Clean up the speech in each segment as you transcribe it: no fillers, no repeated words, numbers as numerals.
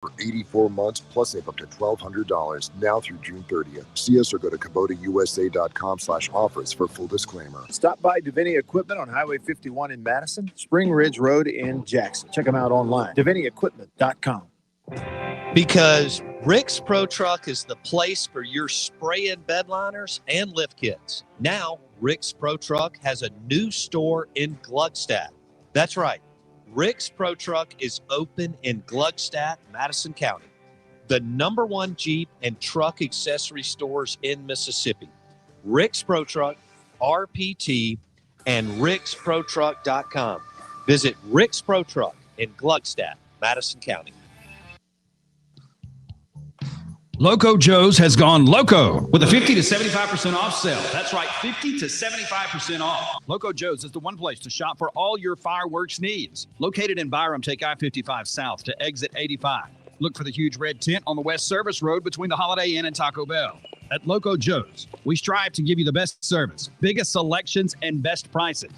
for 84 months, plus save up to $1,200 now through June 30th. See us or go to KubotaUSA.com/offers for full disclaimer. Stop by Davini Equipment on Highway 51 in Madison, Spring Ridge Road in Jackson. Check them out online, DaviniEquipment.com. Because Rick's Pro Truck is the place for your spray-in bed liners and lift kits. Now, Rick's Pro Truck has a new store in Gluckstadt. That's right. Rick's Pro Truck is open in Gluckstadt, Madison County, the #1 Jeep and truck accessory stores in Mississippi. Rick's Pro Truck, RPT, and ricksprotruck.com. Visit Rick's Pro Truck in Gluckstadt, Madison County. Loco Joe's has gone loco with a 50 to 75% off sale. That's right, 50 to 75% off. Loco Joe's is the one place to shop for all your fireworks needs. Located in Byram, take I-55 south to exit 85. Look for the huge red tent on the West Service Road between the Holiday Inn and Taco Bell. At Loco Joe's, we strive to give you the best service, biggest selections, and best prices.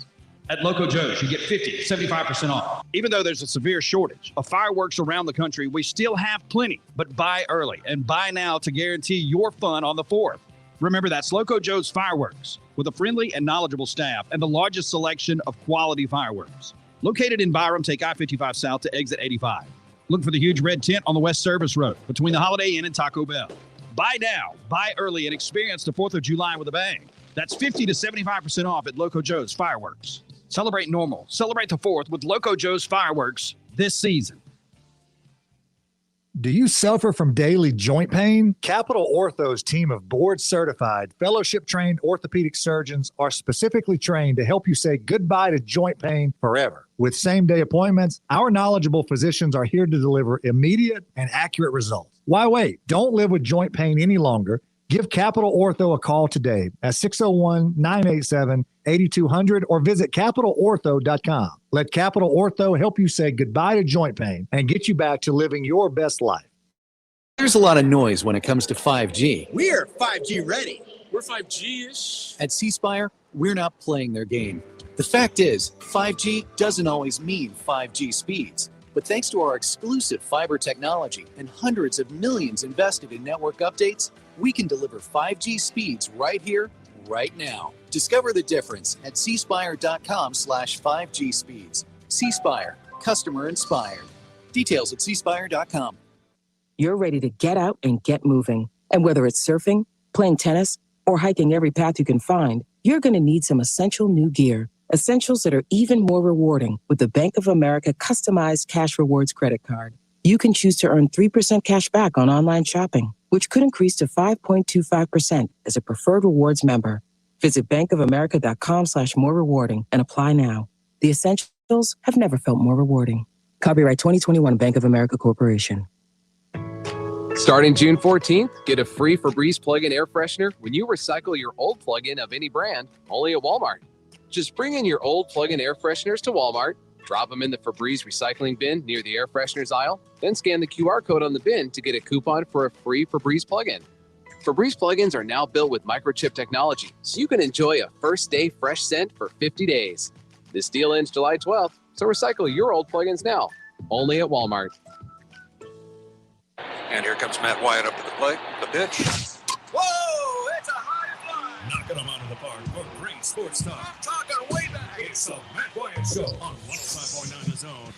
At Loco Joe's, you get 50 to 75% off. Even though there's a severe shortage of fireworks around the country, we still have plenty. But buy early and buy now to guarantee your fun on the 4th. Remember, that's Loco Joe's Fireworks, with a friendly and knowledgeable staff and the largest selection of quality fireworks. Located in Byram, take I-55 south to exit 85. Look for the huge red tent on the West Service Road between the Holiday Inn and Taco Bell. Buy now, buy early, and experience the 4th of July with a bang. That's 50 to 75% off at Loco Joe's Fireworks. Celebrate normal. Celebrate the 4th with Loco Joe's Fireworks this season. Do you suffer from daily joint pain? Capital Ortho's team of board-certified, fellowship-trained orthopedic surgeons are specifically trained to help you say goodbye to joint pain forever. With same-day appointments, our knowledgeable physicians are here to deliver immediate and accurate results. Why wait? Don't live with joint pain any longer. Give Capital Ortho a call today at 601-987-8200 or visit capitalortho.com. Let Capital Ortho help you say goodbye to joint pain and get you back to living your best life. There's a lot of noise when it comes to 5G. We're 5G ready. We're 5G-ish. At C Spire, we're not playing their game. The fact is, 5G doesn't always mean 5G speeds. But thanks to our exclusive fiber technology and hundreds of millions invested in network updates, we can deliver 5G speeds right here, right now. Discover the difference at cspire.com/5G speeds. C Spire, customer inspired. Details at cspire.com. You're ready to get out and get moving. And whether it's surfing, playing tennis, or hiking every path you can find, you're going to need some essential new gear. Essentials that are even more rewarding with the Bank of America customized cash rewards credit card. You can choose to earn 3% cash back on online shopping, which could increase to 5.25% as a preferred rewards member. Visit bankofamerica.com/more rewarding and apply now. The essentials have never felt more rewarding. Copyright 2021 Bank of America Corporation. Starting June 14th, get a free Febreze plug-in air freshener when you recycle your old plug-in of any brand, only at Walmart. Just bring in your old plug-in air fresheners to Walmart, drop them in the Febreze recycling bin near the air fresheners aisle, then scan the QR code on the bin to get a coupon for a free Febreze plug-in. Febreze plugins are now built with microchip technology, so you can enjoy a first-day fresh scent for 50 days. This deal ends July 12th, so recycle your old plugins now, only at Walmart. And here comes Matt Wyatt up to the plate, the pitch. Whoa, it's a high fly. Knocking them out of the park for great sports talk. I'm talking way back. It's the Matt Wyatt Show on 105.9 The Zone.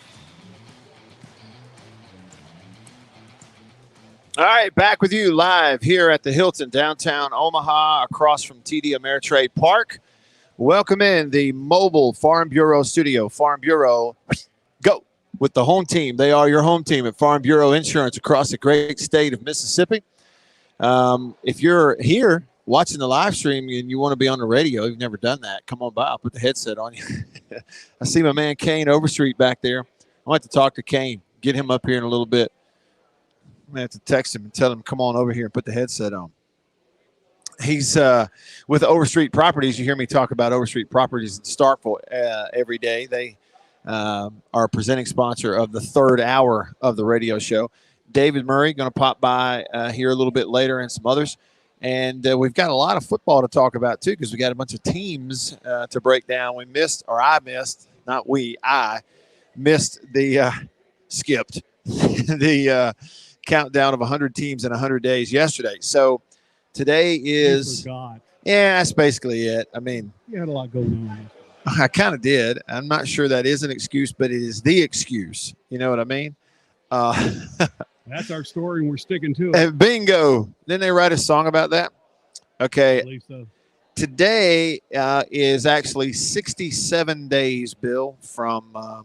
All right, back with you live here at the Hilton, downtown Omaha, across from TD Ameritrade Park. Welcome in the mobile Farm Bureau studio. Farm Bureau, go with the home team. They are your home team at Farm Bureau Insurance across the great state of Mississippi. If you're here watching the live stream and you want to be on the radio, you've never done that, come on by. I'll put the headset on you. I see my man Kane Overstreet back there. I want to talk to Kane, get him up here in a little bit. I'm going to have to text him and tell him, come on over here and put the headset on. He's with Overstreet Properties. You hear me talk about Overstreet Properties in Starkville every day. They are a presenting sponsor of the third hour of the radio show. David Murray going to pop by here a little bit later, and some others. And we've got a lot of football to talk about, too, because we got a bunch of teams to break down. I missed the skipped the countdown of 100 teams in 100 days yesterday. So today is, yeah, that's basically it. I mean, you had a lot going on. I kind of did. I'm not sure that is an excuse, but it is the excuse. You know what I mean? That's our story, and we're sticking to it. And bingo. Didn't they write a song about that? Okay. I believe so. Today is actually 67 days, Bill, from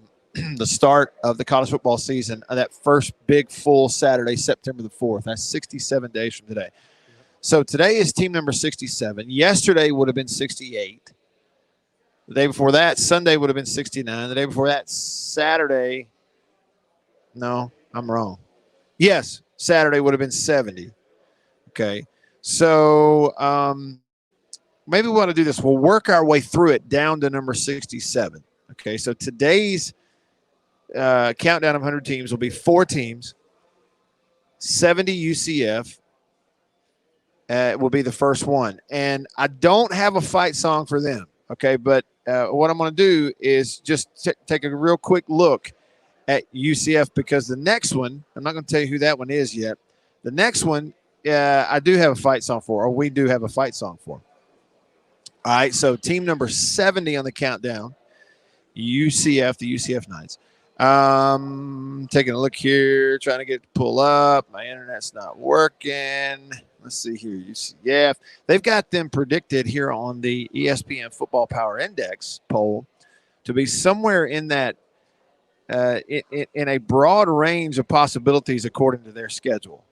the start of the college football season. That first big full Saturday, September the 4th. That's 67 days from today. So today is team number 67. Yesterday would have been 68. The day before that, Sunday would have been 69. The day before that, Saturday. No, I'm wrong. Yes, Saturday would have been 70. Okay. So maybe we want to do this. We'll work our way through it down to number 67. Okay. So today's countdown of 100 teams will be 4 teams, 70 UCF. Will be the first one. And I don't have a fight song for them. Okay. But what I'm going to do is just take a real quick look at UCF, because the next one, I'm not going to tell you who that one is yet. The next one, I do have a fight song for, or we do have a fight song for. All right, so team number 70 on the countdown, UCF, the UCF Knights. Taking a look here, trying to get to pull up. My internet's not working. Let's see here, UCF. They've got them predicted here on the ESPN Football Power Index poll to be somewhere in that, in a broad range of possibilities according to their schedule,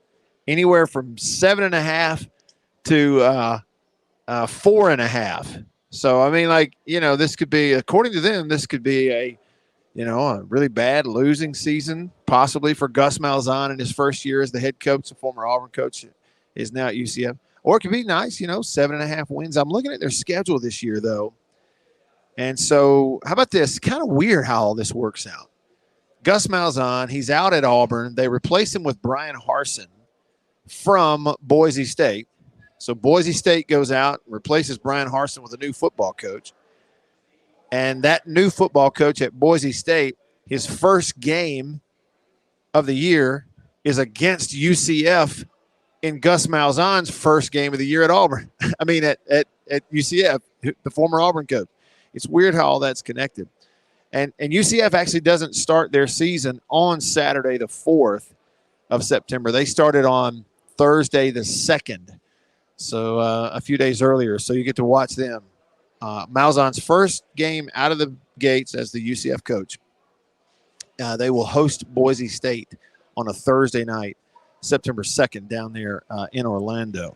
anywhere from 7.5 to 4.5. So I mean, like, this could be, according to them, this could be a really bad losing season, possibly for Gus Malzahn in his first year as the head coach. The former Auburn coach is now at UCF, or it could be nice, 7.5 wins. I'm looking at their schedule this year though, and so how about this? Kind of weird how all this works out. Gus Malzahn, he's out at Auburn. They replace him with Brian Harsin from Boise State. So Boise State goes out and replaces Brian Harsin with a new football coach. And that new football coach at Boise State, his first game of the year is against UCF in Gus Malzahn's first game of the year at Auburn. I mean, at UCF, the former Auburn coach. It's weird how all that's connected. And UCF actually doesn't start their season on Saturday, the 4th of September. They started on Thursday, the 2nd. So a few days earlier. So you get to watch them. Malzahn's first game out of the gates as the UCF coach. They will host Boise State on a Thursday night, September 2nd, down there in Orlando.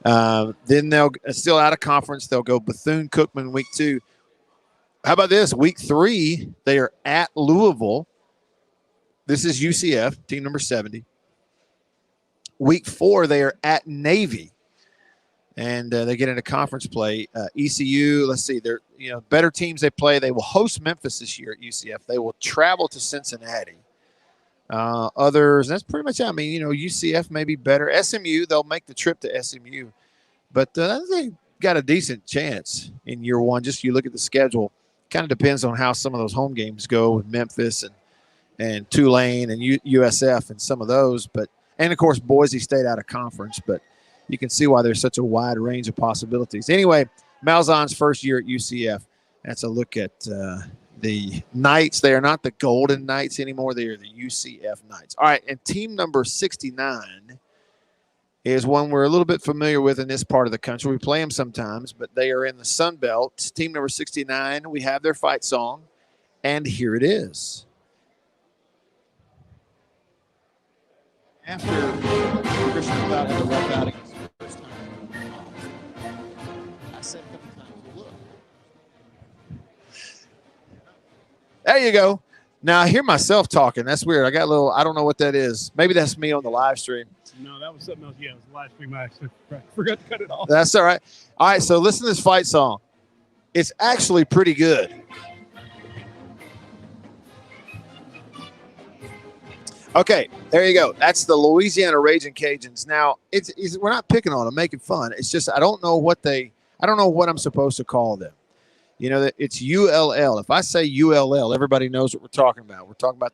Then they'll still out of conference. They'll go Bethune-Cookman week 2. How about this? Week 3, they are at Louisville. This is UCF, team number 70. Week 4, they are at Navy. And they get into conference play. ECU, let's see, they're better teams they play. They will host Memphis this year at UCF. They will travel to Cincinnati. Others, that's pretty much it. I mean, UCF may be better. SMU, they'll make the trip to SMU. But they got a decent chance in year one. Just you look at the schedule. Kind of depends on how some of those home games go with Memphis and Tulane and USF and some of those. And, of course, Boise State out of conference. But you can see why there's such a wide range of possibilities. Anyway, Malzahn's first year at UCF. That's a look at the Knights. They are not the Golden Knights anymore. They are the UCF Knights. All right, and team number 69 is one we're a little bit familiar with in this part of the country. We play them sometimes, but they are in the Sun Belt. Team number 69, we have their fight song, and here it is. After Christian Cloud had a rough outing his first time, I said a couple times, look. There you go. Now I hear myself talking. That's weird. I got a little, I don't know what that is. Maybe that's me on the live stream. No, that was something else. Yeah, it was the live stream. I forgot to cut it off. That's all right. All right, so listen to this fight song. It's actually pretty good. Okay, there you go. That's the Louisiana Raging Cajuns. Now, we're not picking on them, making fun. It's just I don't know what I'm supposed to call them. It's ULL. If I say ULL, everybody knows what we're talking about. We're talking about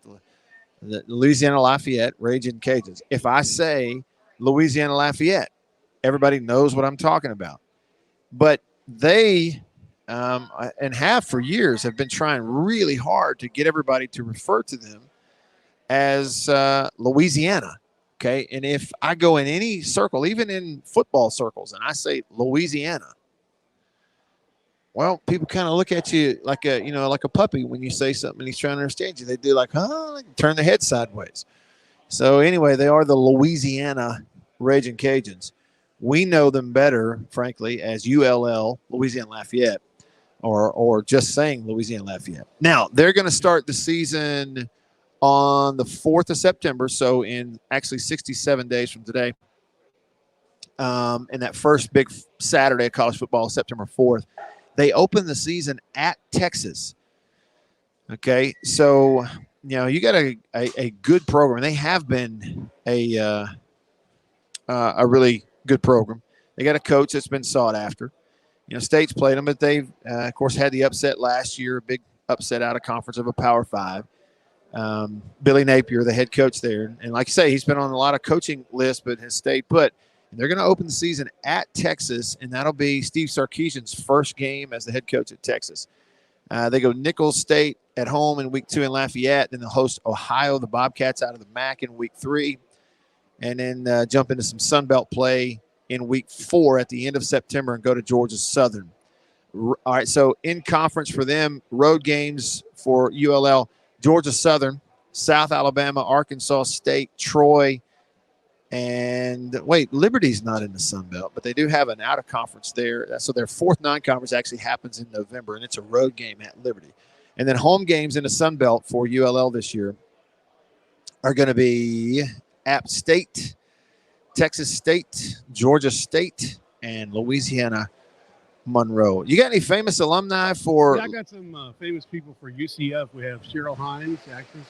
The Louisiana Lafayette Raging Cajuns. If I say Louisiana Lafayette, everybody knows what I'm talking about. But they and have for years have been trying really hard to get everybody to refer to them as Louisiana. Okay. And if I go in any circle, even in football circles, and I say Louisiana, well, people kind of look at you like a puppy when you say something and he's trying to understand you. They do like, huh, turn their head sideways. So anyway, they are the Louisiana Raging Cajuns. We know them better, frankly, as ULL, Louisiana Lafayette, or just saying Louisiana Lafayette. Now, they're going to start the season on the 4th of September, so in actually 67 days from today. And that first big Saturday of college football, September 4th. They open the season at Texas. Okay, so you got a good program. They have been a really good program. They got a coach that's been sought after. State's played them, but they've of course had the upset last year, a big upset out of conference of a Power 5. Billy Napier, the head coach there, and like I say, he's been on a lot of coaching lists, but has stayed put. They're going to open the season at Texas, and that'll be Steve Sarkisian's first game as the head coach at Texas. They go Nicholls State at home in week 2 in Lafayette. Then they'll host Ohio, the Bobcats, out of the MAC in week 3. And then jump into some Sun Belt play in week 4 at the end of September and go to Georgia Southern. All right, so in conference for them, road games for ULL, Georgia Southern, South Alabama, Arkansas State, Troy, and Liberty's not in the Sun Belt, but they do have an out-of-conference there. So their 4th non-conference actually happens in November, and it's a road game at Liberty. And then home games in the Sun Belt for ULL this year are going to be App State, Texas State, Georgia State, and Louisiana Monroe. You got any famous alumni for? Yeah, I got some famous people for UCF. We have Cheryl Hines, actress.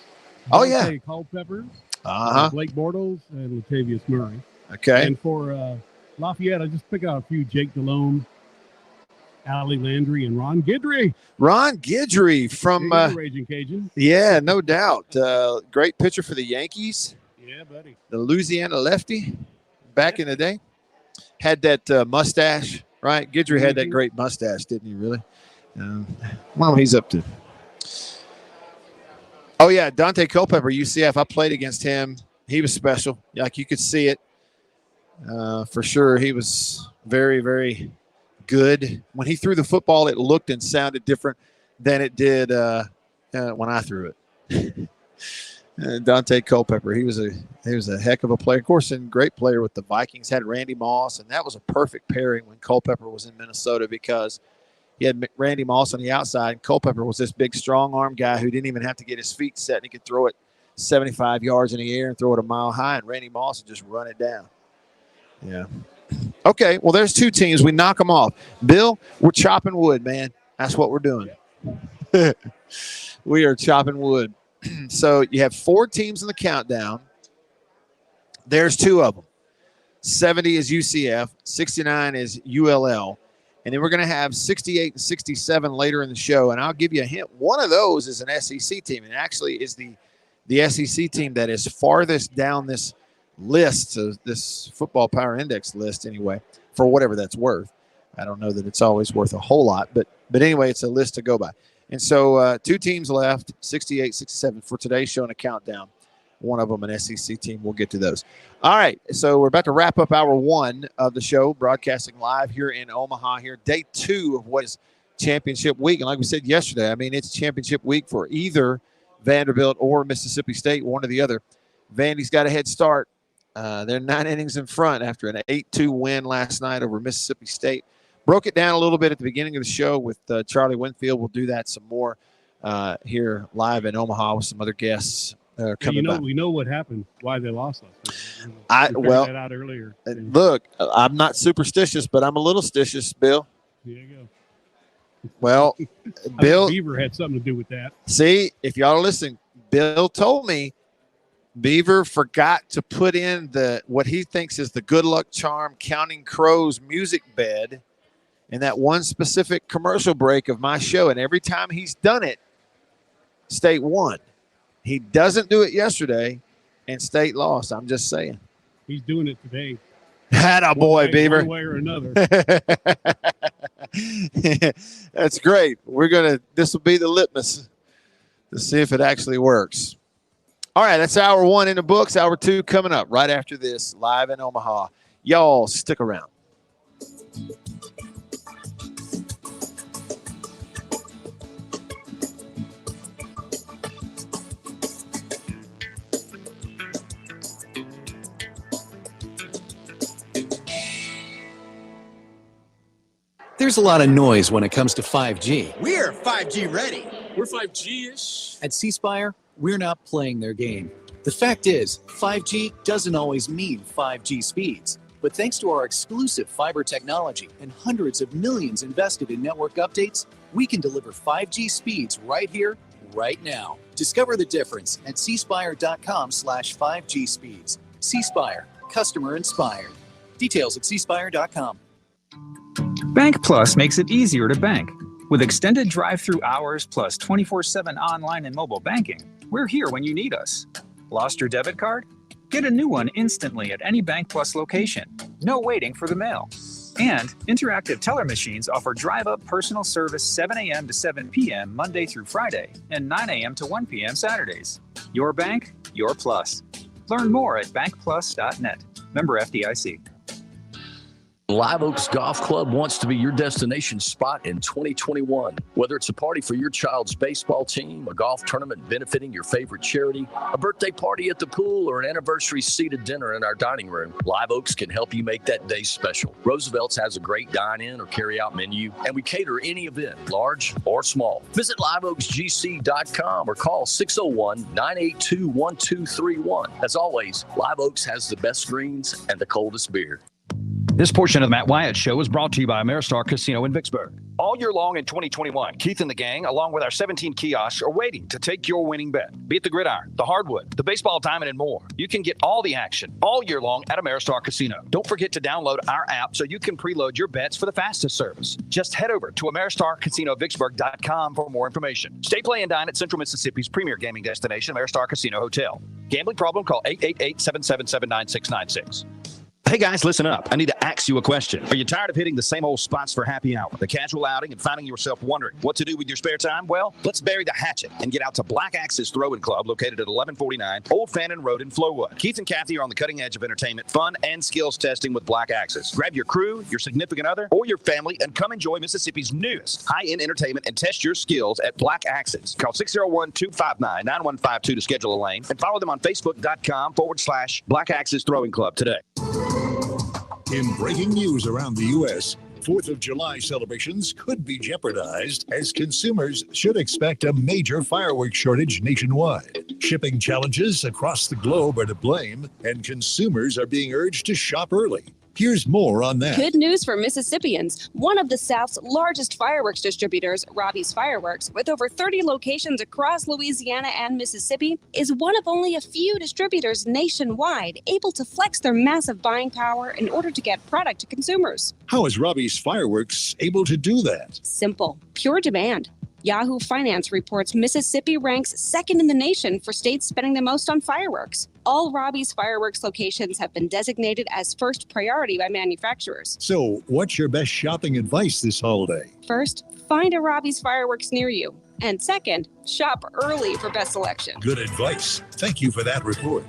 Oh, yeah. Dante Culpepper. Uh-huh. Blake Bortles and Latavius Murray. Okay. And for Lafayette, I just pick out a few: Jake Delhomme, Allie Landry, and Ron Guidry. Ron Guidry from Raging Cajun. Yeah, no doubt. Great pitcher for the Yankees. Yeah, buddy. The Louisiana lefty back in the day. Had that mustache, right? Guidry had that great mustache, didn't he, really? Well, he's up to. Oh, yeah, Dante Culpepper, UCF. I played against him. He was special. Like, you could see it for sure. He was very, very good. When he threw the football, it looked and sounded different than it did when I threw it. Dante Culpepper, he was a heck of a player. Of course, and great player with the Vikings. Had Randy Moss, and that was a perfect pairing when Culpepper was in Minnesota because he had Randy Moss on the outside, and Culpepper was this big, strong-arm guy who didn't even have to get his feet set, and he could throw it 75 yards in the air and throw it a mile high, and Randy Moss would just run it down. Yeah. Okay, well, there's 2 teams. We knock them off. Bill, we're chopping wood, man. That's what we're doing. We are chopping wood. So you have 4 teams in the countdown. There's 2 of them. 70 is UCF. 69 is ULL. And then we're going to have 68 and 67 later in the show. And I'll give you a hint. One of those is an SEC team, and actually is the SEC team that is farthest down this list, this Football Power Index list anyway, for whatever that's worth. I don't know that it's always worth a whole lot, but anyway, it's a list to go by. And so 2 teams left, 68, 67 for today's show and a countdown. One of them an SEC team. We'll get to those. All right, so we're about to wrap up hour 1 of the show, broadcasting live here in Omaha here, day 2 of what is championship week. And like we said yesterday, I mean, it's championship week for either Vanderbilt or Mississippi State, one or the other. Vandy's got a head start. They're 9 innings in front after an 8-2 win last night over Mississippi State. Broke it down a little bit at the beginning of the show with Charlie Winfield. We'll do that some more here live in Omaha with some other guests coming by. We know what happened, why they lost last night. That out earlier. Look, I'm not superstitious, but I'm a little stitious, Bill. There you go. Well, Bill. Beaver had something to do with that. See, if y'all are listening, Bill told me Beaver forgot to put in what he thinks is the good luck charm Counting Crows music bed in that one specific commercial break of my show. And every time he's done it, State won. He doesn't do it yesterday, and State lost. I'm just saying. He's doing it today. Attaboy, Beaver. One way or another. That's great. This will be the litmus to see if it actually works. All right, that's hour 1 in the books. Hour 2 coming up right after this, live in Omaha. Y'all stick around. There's a lot of noise when it comes to 5G. We're 5G ready. We're 5G-ish. At C-Spire, we're not playing their game. The fact is, 5G doesn't always mean 5G speeds. But thanks to our exclusive fiber technology and hundreds of millions invested in network updates, we can deliver 5G speeds right here, right now. Discover the difference at cspire.com/5G speeds. C-Spire, customer inspired. Details at cspire.com. Bank Plus makes it easier to bank. With extended drive-through hours plus 24/7 online and mobile banking, we're here when you need us. Lost your debit card? Get a new one instantly at any Bank Plus location. No waiting for the mail. And interactive teller machines offer drive-up personal service 7 a.m. to 7 p.m. Monday through Friday and 9 a.m. to 1 p.m. Saturdays. Your bank, your plus. Learn more at bankplus.net. Member FDIC. Live Oaks Golf Club wants to be your destination spot in 2021. Whether it's a party for your child's baseball team, a golf tournament benefiting your favorite charity, a birthday party at the pool, or an anniversary seated dinner in our dining room, Live Oaks can help you make that day special. Roosevelt's has a great dine-in or carry-out menu, and we cater any event, large or small. Visit liveoaksgc.com or call 601-982-1231. As always, Live Oaks has the best greens and the coldest beer. This portion of the Matt Wyatt Show is brought to you by Ameristar Casino in Vicksburg. All year long in 2021, Keith and the gang, along with our 17 kiosks, are waiting to take your winning bet. Be it the gridiron, the hardwood, the baseball diamond, and more. You can get all the action all year long at Ameristar Casino. Don't forget to download our app so you can preload your bets for the fastest service. Just head over to AmeristarCasinoVicksburg.com for more information. Stay, play, and dine at Central Mississippi's premier gaming destination, Ameristar Casino Hotel. Gambling problem? Call 888-777-9696. Hey guys, listen up. I need to ask you a question. Are you tired of hitting the same old spots for happy hour, the casual outing, and finding yourself wondering what to do with your spare time? Well, let's bury the hatchet and get out to Black Axis Throwing Club, located at 1149 Old Fannin Road in Flowood. Keith and Kathy are on the cutting edge of entertainment, fun, and skills testing with Black Axis. Grab your crew, your significant other, or your family and come enjoy Mississippi's newest high-end entertainment and test your skills at Black Axis. Call 601-259-9152 to schedule a lane and follow them on Facebook.com/Black Axis Throwing Club today. In breaking news around the U.S., 4th of July celebrations could be jeopardized as consumers should expect a major fireworks shortage nationwide. Shipping challenges across the globe are to blame, and consumers are being urged to shop early. Here's more on that. Good news for Mississippians. One of the South's largest fireworks distributors, Robbie's Fireworks, with over 30 locations across Louisiana and Mississippi, is one of only a few distributors nationwide able to flex their massive buying power in order to get product to consumers. How is Robbie's Fireworks able to do that? Simple. Pure demand. Yahoo Finance reports Mississippi ranks second in the nation for states spending the most on fireworks. All Robbie's Fireworks locations have been designated as first priority by manufacturers. So, what's your best shopping advice this holiday? First, find a Robbie's Fireworks near you. And second, shop early for best selection. Good advice. Thank you for that report.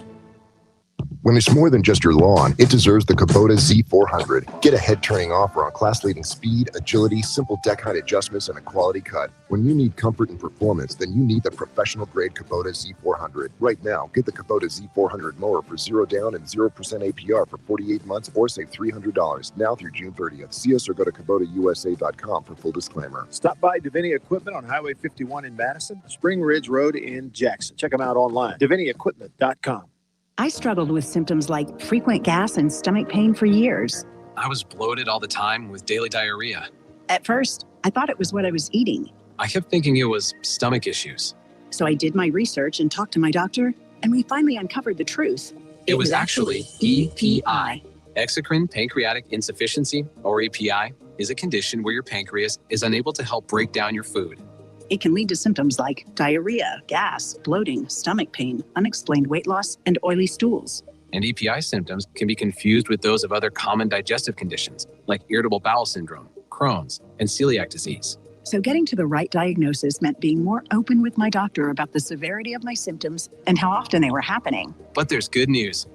When it's more than just your lawn, it deserves the Kubota Z400. Get a head-turning offer on class-leading speed, agility, simple deck height adjustments, and a quality cut. When you need comfort and performance, then you need the professional-grade Kubota Z400. Right now, get the Kubota Z400 mower for 0 down and 0% APR for 48 months or save $300 now through June 30th. See us or go to KubotaUSA.com for full disclaimer. Stop by Davini Equipment on Highway 51 in Madison, Spring Ridge Road in Jackson. Check them out online, DaviniEquipment.com. I struggled with symptoms like frequent gas and stomach pain for years. I was bloated all the time with daily diarrhea. At first, I thought it was what I was eating. I kept thinking it was stomach issues. So I did my research and talked to my doctor, and we finally uncovered the truth. It was actually EPI. Exocrine pancreatic insufficiency, or EPI, is a condition where your pancreas is unable to help break down your food. It can lead to symptoms like diarrhea, gas, bloating, stomach pain, unexplained weight loss, and oily stools. And EPI symptoms can be confused with those of other common digestive conditions like irritable bowel syndrome, Crohn's, and celiac disease. So getting to the right diagnosis meant being more open with my doctor about the severity of my symptoms and how often they were happening. But there's good news.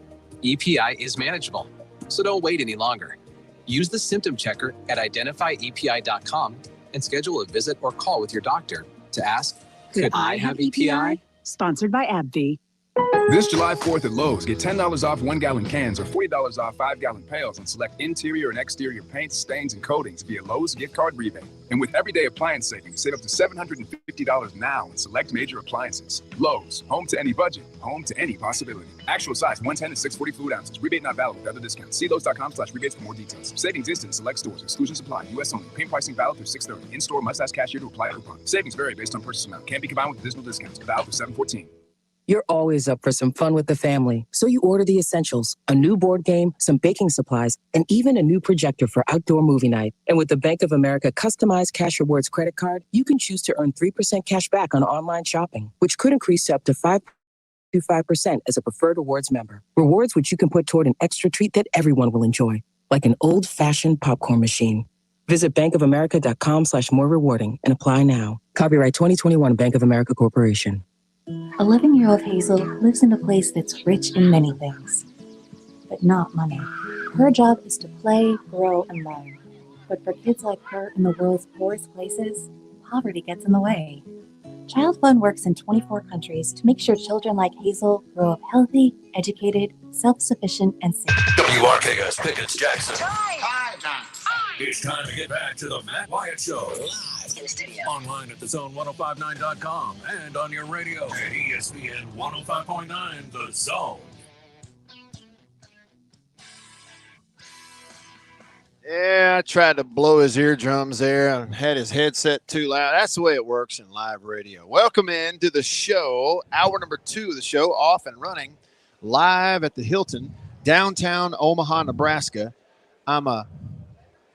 EPI is manageable, so don't wait any longer. Use the symptom checker at identifyepi.com and schedule a visit or call with your doctor to ask, could I have EPI? Sponsored by AbbVie. This July 4th at Lowe's, get $10 off 1-gallon cans or $40 off 5-gallon pails on select interior and exterior paints, stains, and coatings via Lowe's gift card rebate. And with everyday appliance savings, save up to $750 now in select major appliances. Lowe's, home to any budget, home to any possibility. Actual size 110 and 640 fluid ounces. Rebate not valid with other discounts. See Lowe's.com/rebates for more details. Savings instant in select stores. Exclusions apply. U.S. only. Paint pricing valid through 6/30. In-store must ask cashier to apply a coupon. Savings vary based on purchase amount. Can't be combined with additional discounts. Valid through 7/14. You're always up for some fun with the family, so you order the essentials, a new board game, some baking supplies, and even a new projector for outdoor movie night. And with the Bank of America customized Cash Rewards credit card, you can choose to earn 3% cash back on online shopping, which could increase to up to 5% as a preferred rewards member. Rewards which you can put toward an extra treat that everyone will enjoy, like an old-fashioned popcorn machine. Visit bankofamerica.com/more rewarding and apply now. Copyright 2021 Bank of America Corporation. 11-year-old Hazel lives in a place that's rich in many things, but not money. Her job is to play, grow, and learn. But for kids like her in the world's poorest places, poverty gets in the way. Child Fund works in 24 countries to make sure children like Hazel grow up healthy, educated, self-sufficient, and safe. WRKS Pickens Jackson. It's time to get back to the Matt Wyatt Show. Live in the studio. Online at thezone1059.com and on your radio at ESPN 105.9 The Zone. Yeah, I tried to blow his eardrums there and had his headset too loud. That's the way it works in live radio. Welcome in to the show, hour number 2 of the show, off and running, live at the Hilton, downtown Omaha, Nebraska. I'm a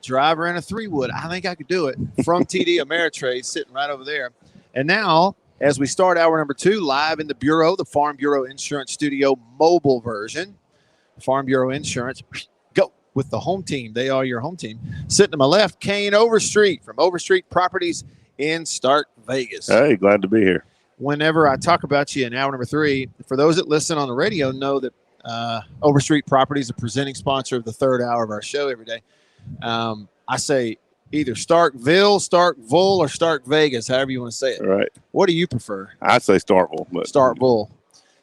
driver in a 3-wood. I think I could do it. From TD Ameritrade, sitting right over there. And now, as we start hour number 2, live in the Bureau, the Farm Bureau Insurance Studio mobile version. Farm Bureau Insurance, go with the home team. They are your home team. Sitting to my left, Kane Overstreet from Overstreet Properties in Stark, Vegas. Hey, glad to be here. Whenever I talk about you in hour number 3, for those that listen on the radio know that Overstreet Properties is a presenting sponsor of the 3rd hour of our show every day. I say either Starkville, Starkville, or Stark Vegas, however you want to say it. Right. What do you prefer? I say Starkville. But Starkville.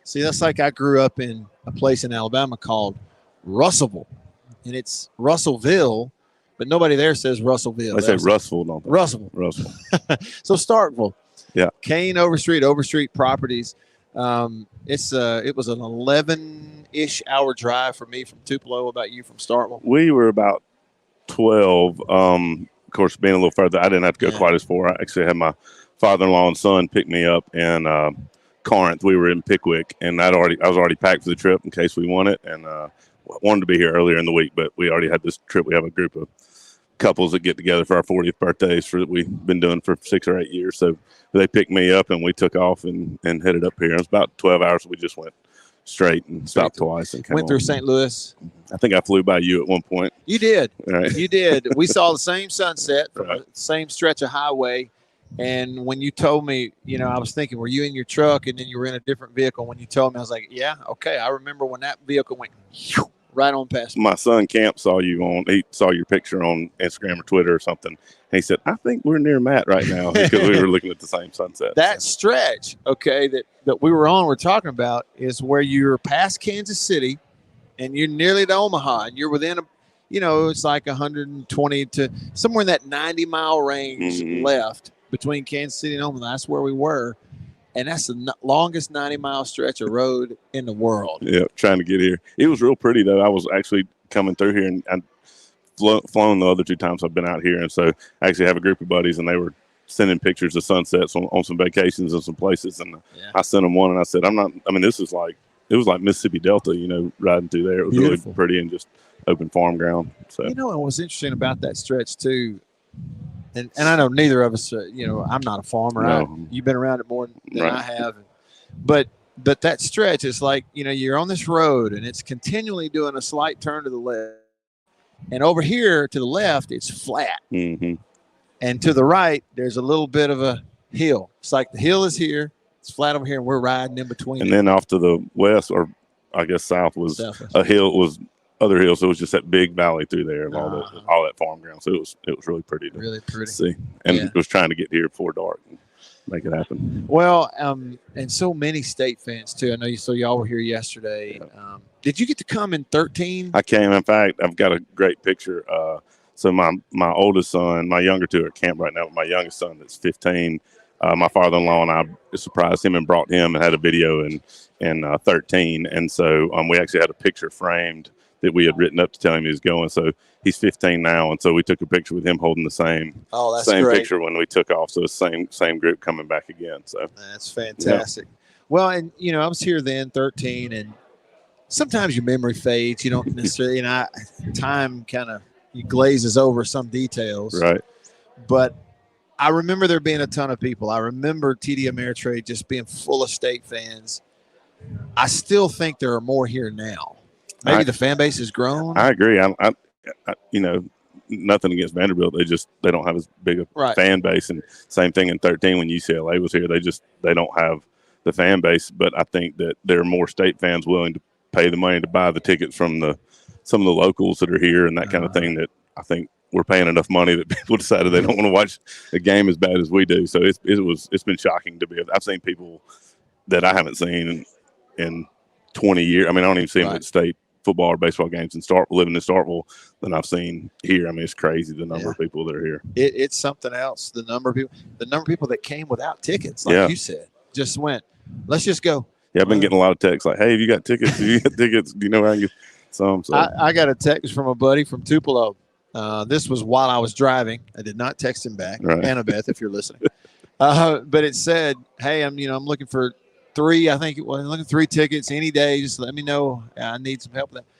See, that's like I grew up in a place in Alabama called Russellville, and it's Russellville, but nobody there says Russellville. They say Russellville, don't they? Russellville. So Starkville. Yeah. Kane Overstreet Properties. It was an 11-ish hour drive for me from Tupelo. About you from Starkville? We were about 12. Of course, being a little further, I didn't have to go quite as far. I actually had my father-in-law and son pick me up in Corinth. We were in Pickwick, and I was already packed for the trip in case we won it, and wanted to be here earlier in the week, but we already had this trip. We have a group of couples that get together for our 40th birthdays that we've been doing for 6 or 8 years. So they picked me up, and we took off and headed up here. It was about 12 hours. We just went straight and stopped twice and went through St. Louis. I think I flew by you at one point. You did. Right. You did. We saw the same sunset from the same stretch of highway. And when you told me, I was thinking, were you in your truck and then you were in a different vehicle? When you told me, I was like, yeah, okay. I remember when that vehicle went right on past me. My son Camp he saw your picture on Instagram or Twitter or something. And he said, I think we're near Matt right now because we were looking at the same sunset. That stretch, okay, that we were on, we're talking about, is where you're past Kansas City and you're nearly to Omaha and you're within it's like 120 to somewhere in that 90-mile range left between Kansas City and Omaha. That's where we were. And that's the longest 90-mile stretch of road in the world. Yeah, trying to get here. It was real pretty, though. I was actually coming through here, and I'd flown the other 2 times I've been out here. And so I actually have a group of buddies, and they were sending pictures of sunsets on some vacations and some places. And I sent them one, and I said, this is like, it was like Mississippi Delta, riding through there. It was beautiful. Really pretty and just open farm ground. So and what's interesting about that stretch, too, And I know neither of us, I'm not a farmer. No. You've been around it more than Right. I have. But that stretch is like, you're on this road and it's continually doing a slight turn to the left. And over here to the left, it's flat. Mm-hmm. And to the right, there's a little bit of a hill. It's like the hill is here. It's flat over here, and we're riding in between. And then off to the west, or I guess south, was Southwest. a hill. Was other hills. So it was just that big valley through there of all that farm ground. So it was really pretty to see. And it was trying to get here before dark and make it happen. Well, and so many state fans too. I know y'all were here yesterday. Did you get to come in 13? I came. In fact, I've got a great picture. So my oldest son, my younger two are at camp right now. But my youngest son, that's 15. My father-in-law and I surprised him and brought him and had a video in 13. And so we actually had a picture framed that we had written up to tell him he was going. So he's 15 now, and so we took a picture with him holding the same great. picture when we took off. So it's same group coming back again. So that's fantastic. Yeah. Well, and I was here then, 13, and sometimes your memory fades. You don't necessarily, time kind of glazes over some details. Right. But I remember there being a ton of people. I remember TD Ameritrade just being full of state fans. I still think there are more here now. Maybe the fan base has grown. I agree. I nothing against Vanderbilt. They don't have as big a fan base. And same thing in 13 when UCLA was here. They don't have the fan base. But I think that there are more state fans willing to pay the money to buy the tickets from some of the locals that are here and that kind of thing, that I think we're paying enough money that people decided they don't want to watch a game as bad as we do. So it's been shocking to be. I've seen people that I haven't seen in 20 years. I mean, I don't even see them at state football or baseball games living in Starkville than I've seen here. I mean, it's crazy the number of people that are here. It's something else. The number of people that came without tickets, like you said, just went, let's just go. Yeah, I've been getting a lot of texts like, hey, have you got tickets? Do you know where I can get some? So. I got a text from a buddy from Tupelo. This was while I was driving. I did not text him back. Right. Annabeth, if you're listening. But it said, hey, I'm looking for 3, I think it was, looking for 3 tickets any day. Just let me know. I need some help with that.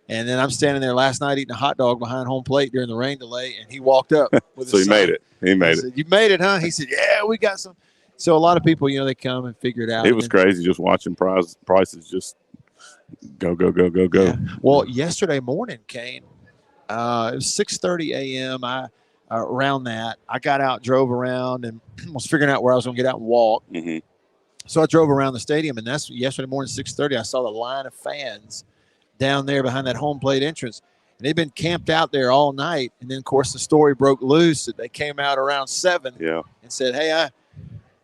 And then I'm standing there last night eating a hot dog behind home plate during the rain delay, and he walked up with so his he son. made it. He made it. Said, you made it, huh? He said, yeah, we got some. So a lot of people, they come and figure it out. It was crazy just watching prices just go. Yeah. Well, yesterday morning, Kane, it was 6:30 a.m. Around that, I got out, drove around, and was figuring out where I was going to get out and walk. Mm-hmm. So I drove around the stadium, and that's yesterday morning, 6:30. I saw the line of fans down there behind that home plate entrance. And they've been camped out there all night. And then, of course, the story broke loose that they came out around 7 and said, hey, I'm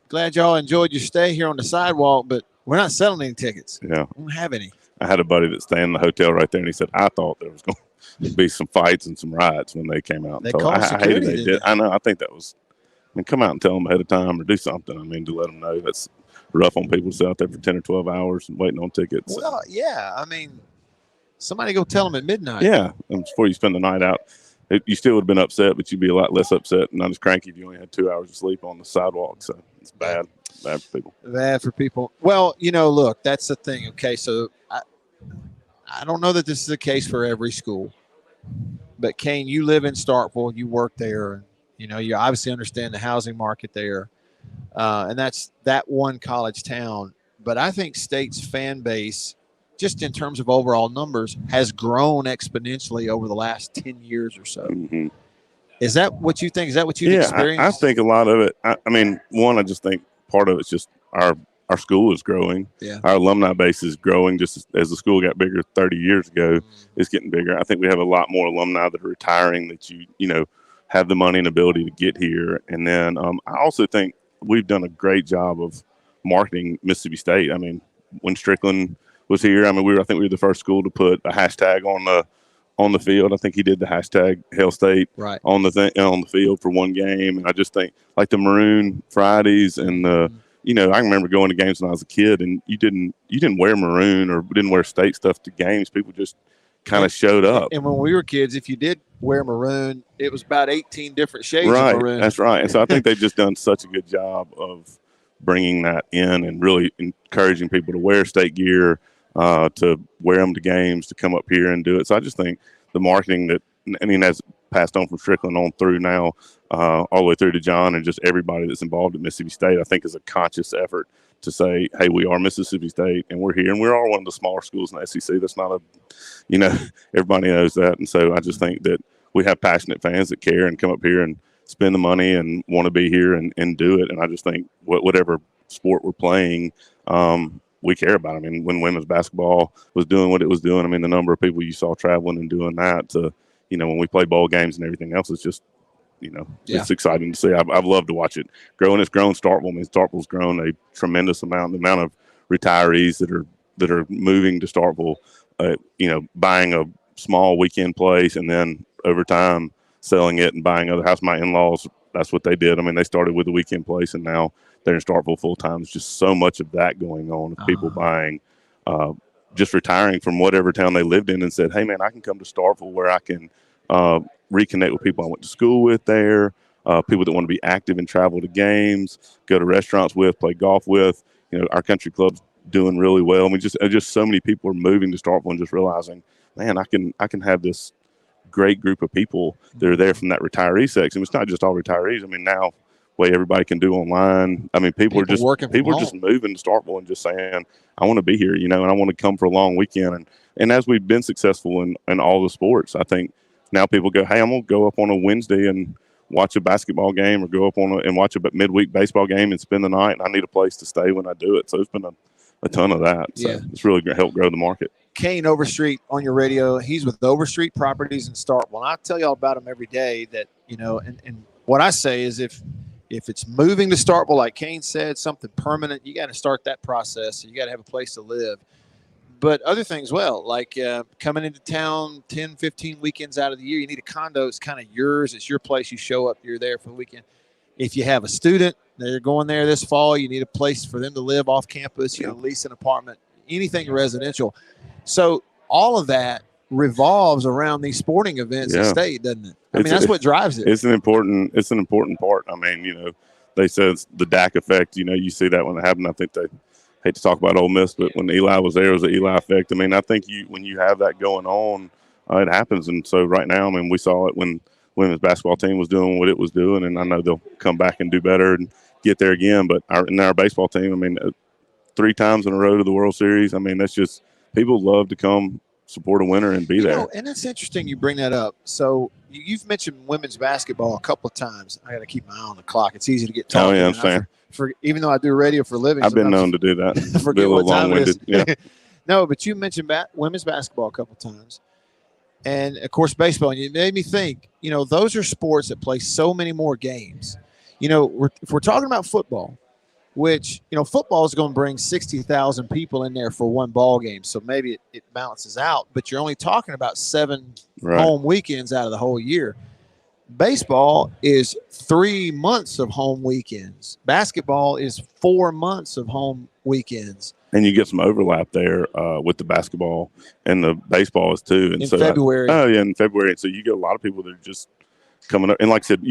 glad y'all enjoyed your stay here on the sidewalk, but we're not selling any tickets. Yeah. We don't have any. I had a buddy that stayed in the hotel right there, and he said, I thought there was going to be some fights and some riots when they came out. They so called security, they did. I know. I think that was – come out and tell them ahead of time or do something. I mean, to let them know that's rough on people to sit out there for 10 or 12 hours and waiting on tickets. Well, yeah. I mean, somebody go tell them at midnight. Yeah. And before you spend the night out, you still would have been upset, but you'd be a lot less upset and not as cranky if you only had 2 hours of sleep on the sidewalk. So it's bad for people. Bad for people. Well, look, that's the thing. Okay, so I don't know that this is the case for every school, but Kane, you live in Starkville, you work there, and you obviously understand the housing market there, and that's that one college town. But I think State's fan base, just in terms of overall numbers, has grown exponentially over the last 10 years or so. Mm-hmm. Is that what you think? Is that what you've experienced? I think a lot of it. I mean, one, I just think part of it's just our school is growing. Yeah. Our alumni base is growing just as the school got bigger 30 years ago. It's getting bigger. I think we have a lot more alumni that are retiring that have the money and ability to get here. And then I also think we've done a great job of marketing Mississippi State. I mean, when Strickland was here, I think we were the first school to put a hashtag on the field. I think he did the hashtag Hail State on the field for one game. And I just think like the Maroon Fridays and the I remember going to games when I was a kid, and you didn't wear maroon or didn't wear state stuff to games. People just kind of showed up. And when we were kids, if you did wear maroon, it was about 18 different shades of maroon. That's right. And so I think they've just done such a good job of bringing that in and really encouraging people to wear state gear, to wear them to games, to come up here and do it. So I just think the marketing as passed on from Strickland on through now, all the way through to John and just everybody that's involved at Mississippi State, I think is a conscious effort to say, hey, we are Mississippi State and we're here, and we're all one of the smaller schools in the SEC. That's not everybody knows that. And so I just think that we have passionate fans that care and come up here and spend the money and want to be here and do it. And I just think whatever sport we're playing, we care about. I mean, when women's basketball was doing what it was doing, I mean, the number of people you saw traveling and doing that to, when we play bowl games and everything else, it's just, it's exciting to see. I've loved to watch it grow, and it's grown Starkville. I mean, Starkville's grown a tremendous amount. The amount of retirees that are moving to Starkville, buying a small weekend place and then over time selling it and buying other house. My in-laws, that's what they did. I mean, they started with a weekend place and now they're in Starkville full time. There's just so much of that going on. People buying, just retiring from whatever town they lived in and said, hey man, I can come to Starkville where I can reconnect with people I went to school with there, people that want to be active and travel to games, go to restaurants with, play golf with. Our country club's doing really well. I mean, just so many people are moving to Starkville and just realizing, man, I can have this great group of people that are there from that retiree section. It's not just all retirees. I mean, now way everybody can do online. I mean, people are just moving to Starkville and just saying, I want to be here, and I want to come for a long weekend. And as we've been successful in all the sports, I think now people go, hey, I'm going to go up on a Wednesday and watch a basketball game, or go up and watch a midweek baseball game and spend the night. And I need a place to stay when I do it. So it's been a ton of that. So it's really going to help grow the market. Kane Overstreet on your radio. He's with Overstreet Properties in Starkville. And I tell y'all about him every day that, and what I say is if it's moving to Starkville, like Kane said, something permanent, you got to start that process. So you got to have a place to live. But other things, like coming into town 10, 15 weekends out of the year, you need a condo. It's kind of yours. It's your place. You show up, you're there for the weekend. If you have a student, they're going there this fall, you need a place for them to live off campus, lease an apartment, anything residential. So all of that revolves around these sporting events in state, doesn't it? I mean, that's what drives it. It's an important part. I mean, they said it's the DAC effect. You see that when it happened. I think they hate to talk about Ole Miss, but when Eli was there, it was the Eli effect. I mean, I think when you have that going on, it happens. And so right now, I mean, we saw it when women's basketball team was doing what it was doing, and I know they'll come back and do better and get there again. But our baseball team, I mean, 3 times in a row to the World Series. I mean, that's just people love to come support a winner and be there. And it's interesting you bring that up. So you've mentioned women's basketball a couple of times. I got to keep my eye on the clock. It's easy to get talking. Oh yeah, I'm saying. Even though I do radio for a living, I've been known to do that. Forget what time it is. Yeah. No, but you mentioned women's basketball a couple of times. And, of course, baseball. And you made me think, those are sports that play so many more games. If we're talking about football, which, football is going to bring 60,000 people in there for one ball game. So maybe it balances out. But you're only talking about 7 home weekends out of the whole year. Baseball is 3 months of home weekends. Basketball is 4 months of home weekends. And you get some overlap there with the basketball and the baseball is too. And in February. In February. And so you get a lot of people that are just coming up. And like I said,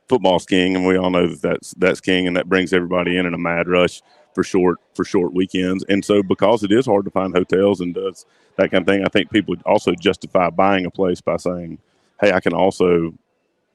football's king, and we all know that's king, and that brings everybody in a mad rush for short weekends. And so because it is hard to find hotels and does that kind of thing, I think people would also justify buying a place by saying, hey, I can also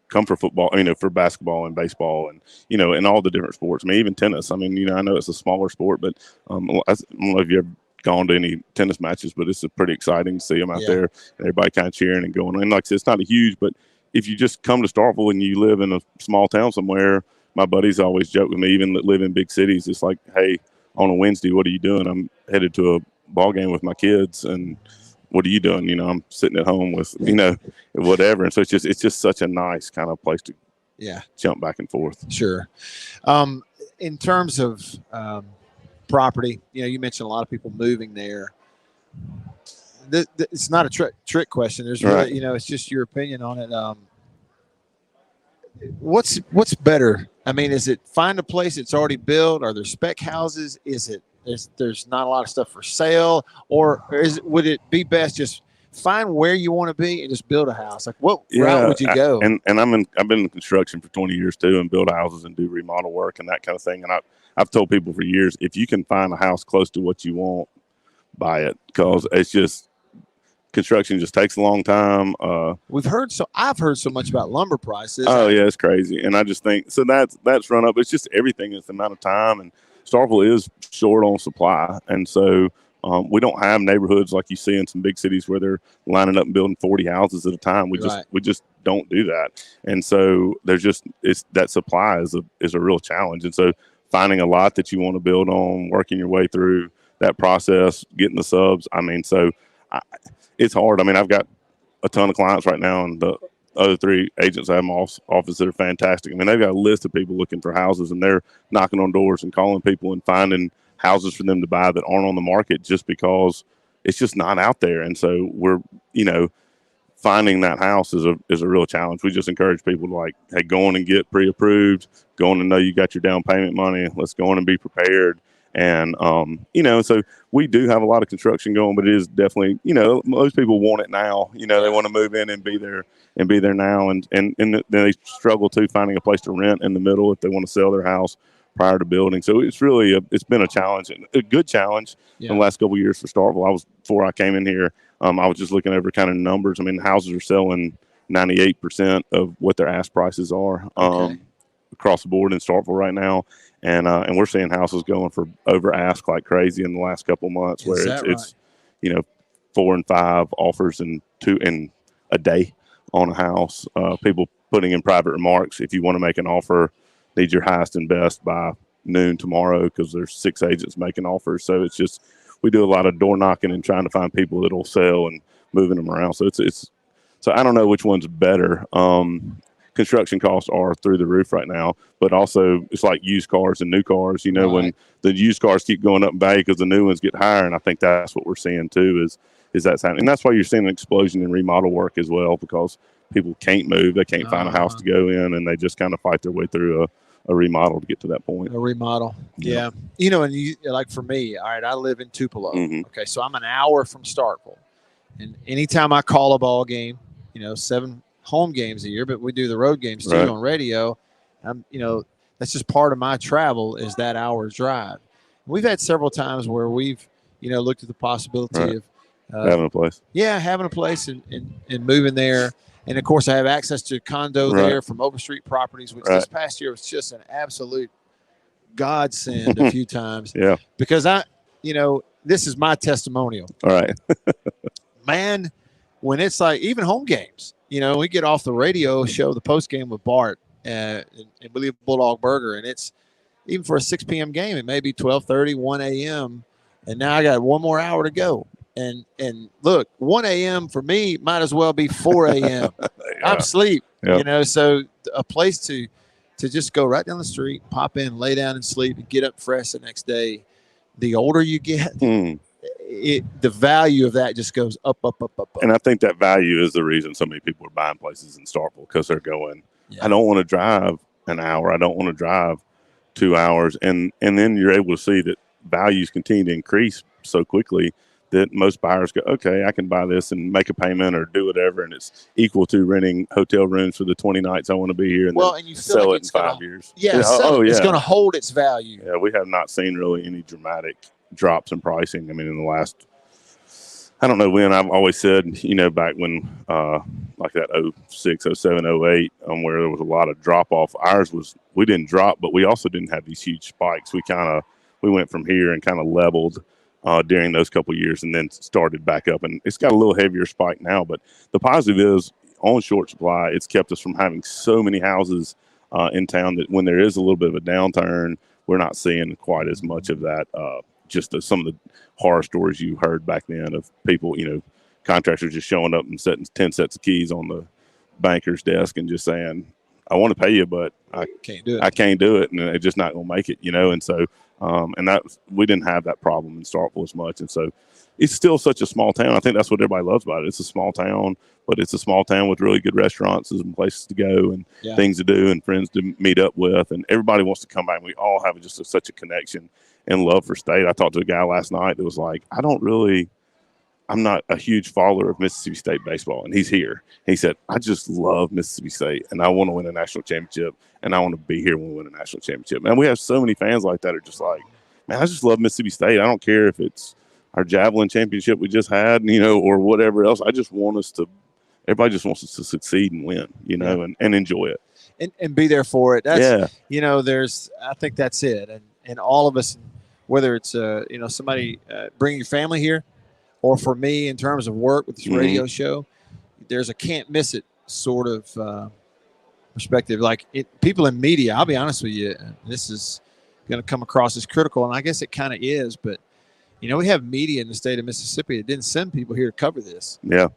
come for football, for basketball and baseball and, and all the different sports. I mean, even tennis. I mean, I know it's a smaller sport, but I don't know if you've ever gone to any tennis matches, but it's pretty exciting to see them out there and everybody kind of cheering and going. And like I said, it's not a huge, but if you just come to Starkville and you live in a small town somewhere, my buddies always joke with me, even that live in big cities, it's like, hey, on a Wednesday, what are you doing? I'm headed to a ball game with my kids, and what are you doing? I'm sitting at home with, whatever. And so it's just such a nice kind of place to jump back and forth. Sure. In terms of property, you mentioned a lot of people moving there. It's not a trick question. There's really, it's just your opinion on it. What's better? I mean, is it find a place that's already built? Are there spec houses? There's not a lot of stuff for sale, or would it be best just find where you want to be and just build a house? Like what route would you go? And I've been in construction for 20 years too, and build houses and do remodel work and that kind of thing. And I've told people for years, if you can find a house close to what you want, buy it, because it's just construction just takes a long time. I've heard so much about lumber prices. Oh yeah, it's crazy. And I just think so that's run up. It's just everything. It's the amount of time, and Starkville is short on supply, and so we don't have neighborhoods like you see in some big cities where they're lining up and building 40 houses at a time. We just don't do that, and so that supply is a real challenge. And so finding a lot that you want to build on, working your way through that process, getting the subs. I mean, it's hard. I mean, I've got a ton of clients right now, and the other 3 agents I have in my office that are fantastic. I mean, they've got a list of people looking for houses, and they're knocking on doors and calling people and finding houses for them to buy that aren't on the market just because it's just not out there. And so we're, finding that house is a real challenge. We just encourage people to hey, go on and get pre-approved, go on and know you got your down payment money. Let's go on and be prepared. And, so we do have a lot of construction going, but it is definitely, most people want it now. They want to move in and be there now. And then they struggle too finding a place to rent in the middle if they want to sell their house prior to building. So it's really it's been a challenge, and a good challenge in the last couple of years for Starkville. Before I came in here, I was just looking over kind of numbers. I mean, houses are selling 98% of what their ask prices are across the board in Starkville right now. And we're seeing houses going for over ask like crazy in the last couple of months, where it's 4 and 5 offers in a day on a house. People putting in private remarks. If you want to make an offer, need your highest and best by noon tomorrow, because there's 6 agents making offers. So it's just, we do a lot of door knocking and trying to find people that'll sell and moving them around. So so I don't know which one's better. Construction costs are through the roof right now, but also it's like used cars and new cars. When the used cars keep going up in value because the new ones get higher, and I think that's what we're seeing too is that's happening. And that's why you're seeing an explosion in remodel work as well, because people can't move, they can't find a house to go in, and they just kind of fight their way through a remodel to get to that point. A remodel, yeah. And like for me, all right, I live in Tupelo. Okay, so I'm an hour from Starkville, and anytime I call a ball game, 7 home games a year, but we do the road games too on radio. That's just part of my travel is that hour's drive. We've had several times where we've, looked at the possibility of having a place. Yeah, having a place and moving there. And of course, I have access to a condo there from Overstreet Properties, which this past year was just an absolute godsend a few times. Yeah. Because this is my testimonial. All right. Man, when it's like even home games, we get off the radio show, the post game with Bart and we leave Bulldog Burger, and it's even for a 6 p.m. game, it may be 12:30, 1 a.m. And now I got 1 more hour to go. And look, 1 a.m. for me might as well be 4 a.m. I'm asleep, so a place to just go right down the street, pop in, lay down and sleep, and get up fresh the next day. The older you get, the value of that just goes up. And I think that value is the reason so many people are buying places in Starkville, because they're going, I don't want to drive an hour. I don't want to drive 2 hours. And then you're able to see that values continue to increase so quickly that most buyers go, okay, I can buy this and make a payment or do whatever, and it's equal to renting hotel rooms for the 20 nights I want to be here, and then you sell it in 5 years. Yeah, it's going to hold its value. Yeah, we have not seen really any dramatic drops in pricing. I mean, in the last, I don't know when, I've always said, back when like that 06, 07, 08, where there was a lot of drop off. Ours was, we didn't drop, but we also didn't have these huge spikes. We went from here and kind of leveled during those couple of years, and then started back up, and it's got a little heavier spike now. But the positive is, on short supply, it's kept us from having so many houses in town that when there is a little bit of a downturn, we're not seeing quite as much of that. Just some of the horror stories you heard back then of people, contractors just showing up and setting 10 sets of keys on the banker's desk and just saying, I want to pay you, but I can't do it. And it's just not going to make it, And so, and that, we didn't have that problem in Starkville as much. And so it's still such a small town. I think that's what everybody loves about it. It's a small town, but it's a small town with really good restaurants and places to go and things to do and friends to meet up with. And everybody wants to come back. We all have just such a connection and love for state. I talked to a guy last night that was like, I'm not a huge follower of Mississippi State baseball, and he's here. He said, I just love Mississippi State, and I want to win a national championship, and I want to be here when we win a national championship. Man, we have so many fans like that are just like, man, I just love Mississippi State. I don't care if it's, our javelin championship we just had, or whatever else. I just want us to. Everybody just wants us to succeed and win, and enjoy it. And be there for it. That's, yeah. I think that's it. And all of us, whether it's, somebody bringing your family here, or for me in terms of work with this radio show, there's a can't miss it sort of perspective. Like people in media, I'll be honest with you, this is going to come across as critical, and I guess it kind of is, but, we have media in the state of Mississippi that didn't send people here to cover this. Yeah.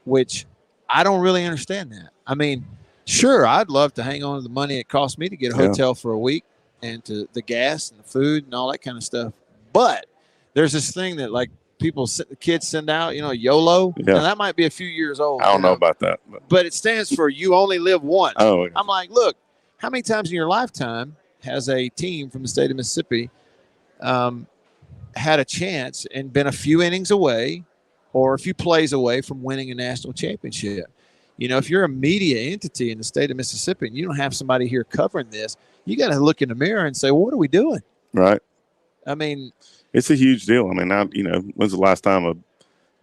Which I don't really understand that. I mean, sure, I'd love to hang on to the money it cost me to get a hotel for a week and to the gas and the food and all that kind of stuff. But there's this thing that like the kids send out, YOLO. Yeah. Now, that might be a few years old. I don't know about that. But it stands for you only live once. Oh, yeah. I'm like, look, how many times in your lifetime has a team from the state of Mississippi had a chance and been a few innings away or a few plays away from winning a national championship? If you're a media entity in the state of Mississippi and you don't have somebody here covering this, you got to look in the mirror and say, well, what are we doing? Right. I mean, it's a huge deal. I mean, when's the last time a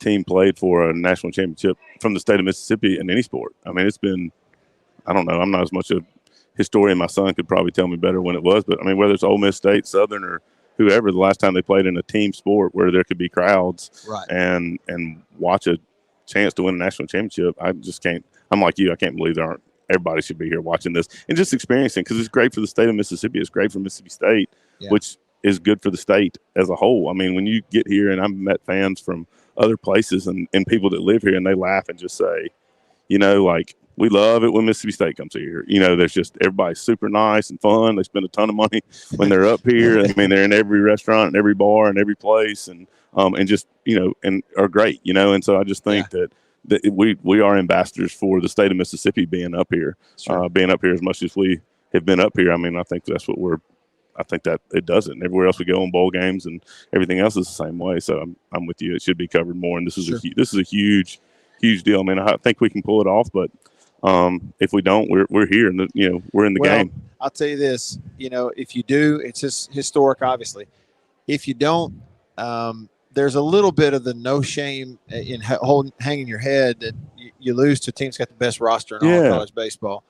team played for a national championship from the state of Mississippi in any sport? I mean, it's been, I don't know. I'm not as much a historian. My son could probably tell me better when it was, but I mean, whether it's Ole Miss State, Southern, or whoever, the last time they played in a team sport where there could be crowds and watch a chance to win a national championship, I just can't. I'm like you. I can't believe everybody should be here watching this and just experiencing, because it's great for the state of Mississippi. It's great for Mississippi State, which is good for the state as a whole. I mean, when you get here, and I've met fans from other places and people that live here, and they laugh and just say, like, we love it when Mississippi State comes here. There's just, everybody's super nice and fun. They spend a ton of money when they're up here. I mean, they're in every restaurant and every bar and every place, and just, and are great, and so I just think that we are ambassadors for the state of Mississippi being up here, being up here as much as we have been up here. I mean, I think that's what I think that it doesn't. Everywhere else we go in bowl games and everything else is the same way. So I'm with you. It should be covered more. And this is a huge deal. I mean, I think we can pull it off, but if we don't, we're here, and we're in the game. I'll tell you this. If you do, it's just historic, obviously. If you don't, there's a little bit of the no shame in hanging your head that you lose to a team that's got the best roster in all of college baseball.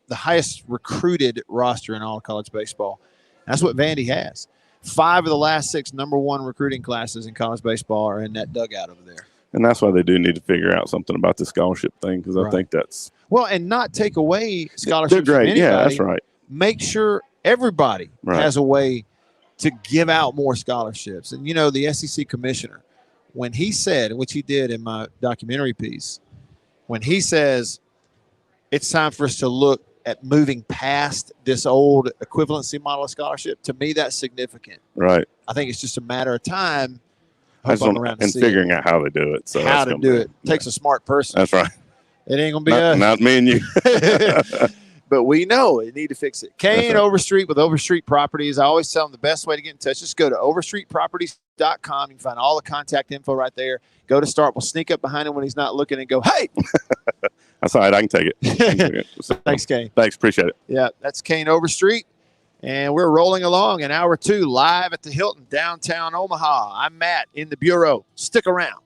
The highest recruited roster in all of college baseball. That's what Vandy has. 5 of the last 6 number 1 recruiting classes in college baseball are in that dugout over there. And that's why they do need to figure out something about the scholarship thing, because I think that's and not take away scholarships. They're great. From anybody. Yeah, that's right. Make sure everybody has a way to give out more scholarships. And the SEC commissioner, when he said, which he did in my documentary piece, when he says it's time for us to look at moving past this old equivalency model of scholarship, to me that's significant. Right. I think it's just a matter of time. And figuring out how to do it. So how to do it takes a smart person. That's right. It ain't gonna be us. Not me and you. But we know it. Need to fix it. Kane Overstreet with Overstreet Properties. I always tell them the best way to get in touch. Just go to overstreetproperties.com. You can find all the contact info right there. Go to start. We'll sneak up behind him when he's not looking and go, hey. That's all right. I can take it. Thanks, Kane. Thanks. Appreciate it. Yeah, that's Kane Overstreet. And we're rolling along in hour 2 live at the Hilton downtown Omaha. I'm Matt in the Bureau. Stick around.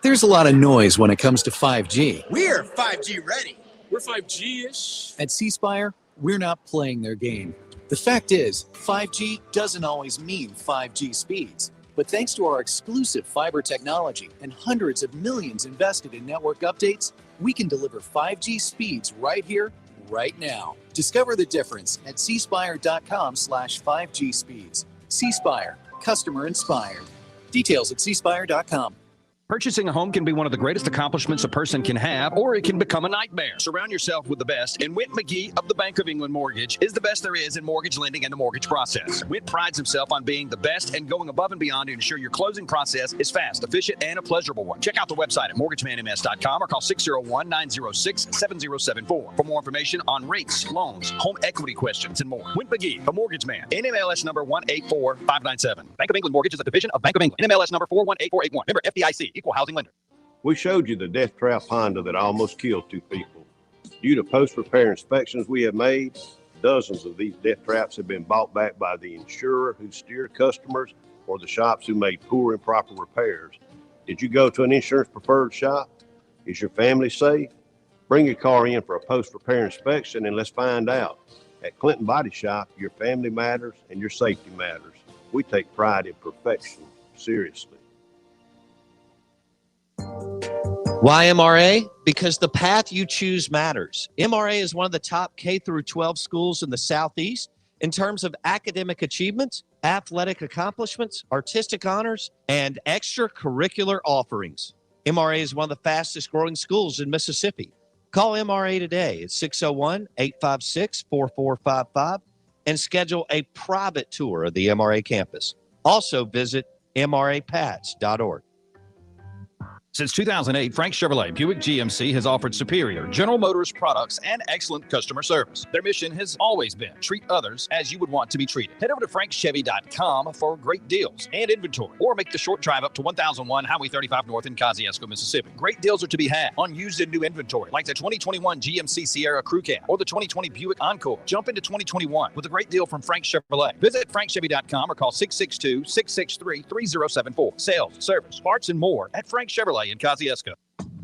There's a lot of noise when it comes to 5G. We're 5G ready. We're 5G-ish. At C Spire, we're not playing their game. The fact is, 5G doesn't always mean 5G speeds. But thanks to our exclusive fiber technology and hundreds of millions invested in network updates, we can deliver 5G speeds right here, right now. Discover the difference at cspire.com/5G speeds. C Spire, customer inspired. Details at cspire.com. Purchasing a home can be one of the greatest accomplishments a person can have, or it can become a nightmare. Surround yourself with the best, and Wint McGee of the Bank of England Mortgage is the best there is in mortgage lending and the mortgage process. Wint prides himself on being the best and going above and beyond to ensure your closing process is fast, efficient, and a pleasurable one. Check out the website at mortgagemanms.com or call 601-906-7074 for more information on rates, loans, home equity questions, and more. Wint McGee, the Mortgage Man, NMLS number 184597. Bank of England Mortgage is a division of Bank of England. NMLS number 418481. Member FDIC. Equal housing lender. We showed you the death trap Honda that almost killed 2 people. Due to post-repair inspections we have made, dozens of these death traps have been bought back by the insurer who steered customers or the shops who made poor, improper repairs. Did you go to an insurance-preferred shop? Is your family safe? Bring your car in for a post-repair inspection and let's find out. At Clinton Body Shop, your family matters and your safety matters. We take pride in perfection seriously. Why MRA? Because the path you choose matters. MRA is one of the top K through 12 schools in the Southeast in terms of academic achievements, athletic accomplishments, artistic honors, and extracurricular offerings. MRA is one of the fastest growing schools in Mississippi. Call MRA today at 601-856-4455 and schedule a private tour of the MRA campus. Also visit mrapats.org. Since 2008, Frank Chevrolet Buick GMC has offered superior General Motors products and excellent customer service. Their mission has always been treat others as you would want to be treated. Head over to frankchevy.com for great deals and inventory, or make the short drive up to 1001 Highway 35 North in Kosciuszko, Mississippi. Great deals are to be had on used and new inventory, like the 2021 GMC Sierra Crew Cab or the 2020 Buick Encore. Jump into 2021 with a great deal from Frank Chevrolet. Visit frankchevy.com or call 662-663-3074. Sales, service, parts, and more at Frank Chevrolet in Kosciuszko.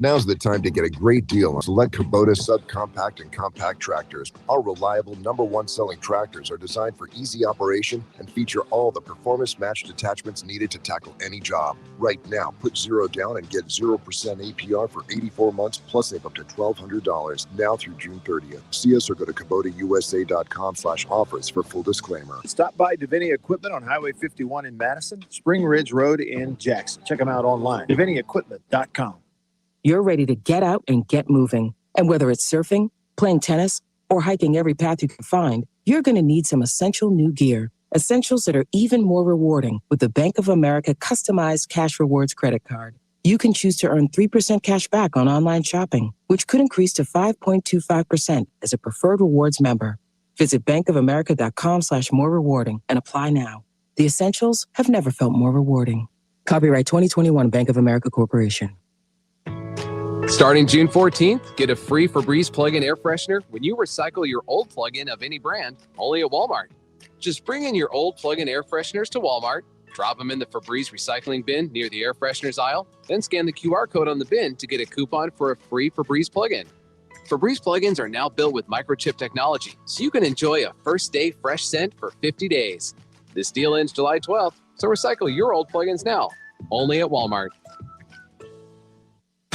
Now's the time to get a great deal on select Kubota subcompact and compact tractors. Our reliable number 1 selling tractors are designed for easy operation and feature all the performance-matched attachments needed to tackle any job. Right now, put 0 down and get 0% APR for 84 months, plus save up to $1,200 now through June 30th. See us or go to KubotaUSA.com/offers for full disclaimer. Stop by Davini Equipment on Highway 51 in Madison, Spring Ridge Road in Jackson. Check them out online, DaviniEquipment.com. You're ready to get out and get moving. And whether it's surfing, playing tennis, or hiking every path you can find, you're going to need some essential new gear. Essentials that are even more rewarding with the Bank of America customized cash rewards credit card. You can choose to earn 3% cash back on online shopping, which could increase to 5.25% as a preferred rewards member. Visit bankofamerica.com/more rewarding and apply now. The essentials have never felt more rewarding. Copyright 2021 Bank of America Corporation. Starting June 14th, get a free Febreze plug-in air freshener when you recycle your old plug-in of any brand, only at Walmart. Just bring in your old plug-in air fresheners to Walmart, drop them in the Febreze recycling bin near the air fresheners aisle, then scan the QR code on the bin to get a coupon for a free Febreze plug-in. Febreze plug-ins are now built with microchip technology, so you can enjoy a first-day fresh scent for 50 days. This deal ends July 12th, so recycle your old plug-ins now, only at Walmart.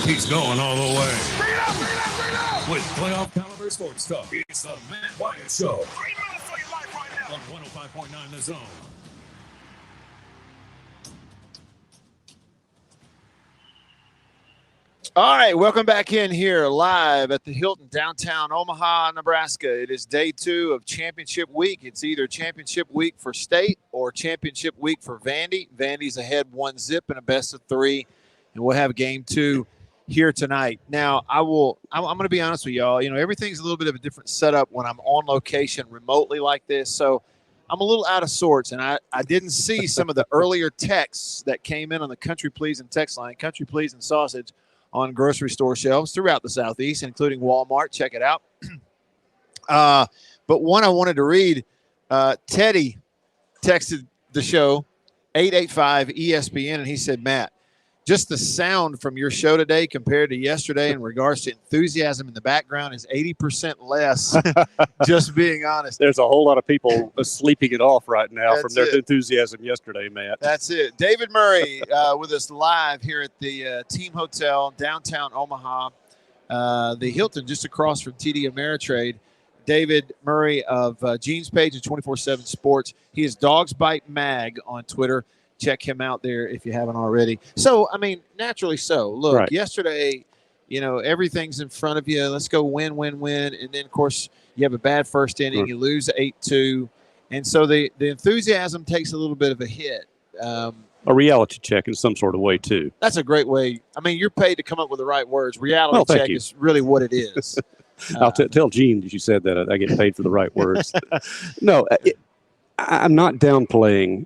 He's going all the way. Bring it up, bring it up, bring it up! With playoff caliber sports talk, it's the Matt Wyatt Show. Bring it up for your life right now. On 105.9 The Zone. All right, welcome back in here live at the Hilton downtown Omaha, Nebraska. It is day 2 of championship week. It's either championship week for state or championship week for Vandy. Vandy's ahead 1-0 in a best of 3, and we'll have game 2 here tonight. Now, I'm going to be honest with y'all. You know, everything's a little bit of a different setup when I'm on location remotely like this. So I'm a little out of sorts, and I didn't see some of the earlier texts that came in on the Country Pleasing text line, Country Pleasing sausage on grocery store shelves throughout the Southeast, including Walmart. Check it out. But one I wanted to read, Teddy texted the show, 885 ESPN, and he said, Matt, just the sound from your show today compared to yesterday in regards to enthusiasm in the background is 80% less, just being honest. There's a whole lot of people sleeping it off right now from their enthusiasm yesterday, Matt. That's it. David Murray with us live here at the Team Hotel, downtown Omaha, the Hilton just across from TD Ameritrade. David Murray of Gene's page and 24/7 Sports. He is Dogs Bite Mag on Twitter. check him out there if you haven't already. So, I mean, naturally so. Look, yesterday, everything's in front of you. Let's go win, win, win. And then, of course, you have a bad first inning. You lose 8-2. And so the enthusiasm takes a little bit of a hit. A reality check in some sort of way, too. That's a great way. I mean, you're paid to come up with the right words. Reality check is really what it is. I'll tell Gene that you said that I get paid for the right words. No, I'm not downplaying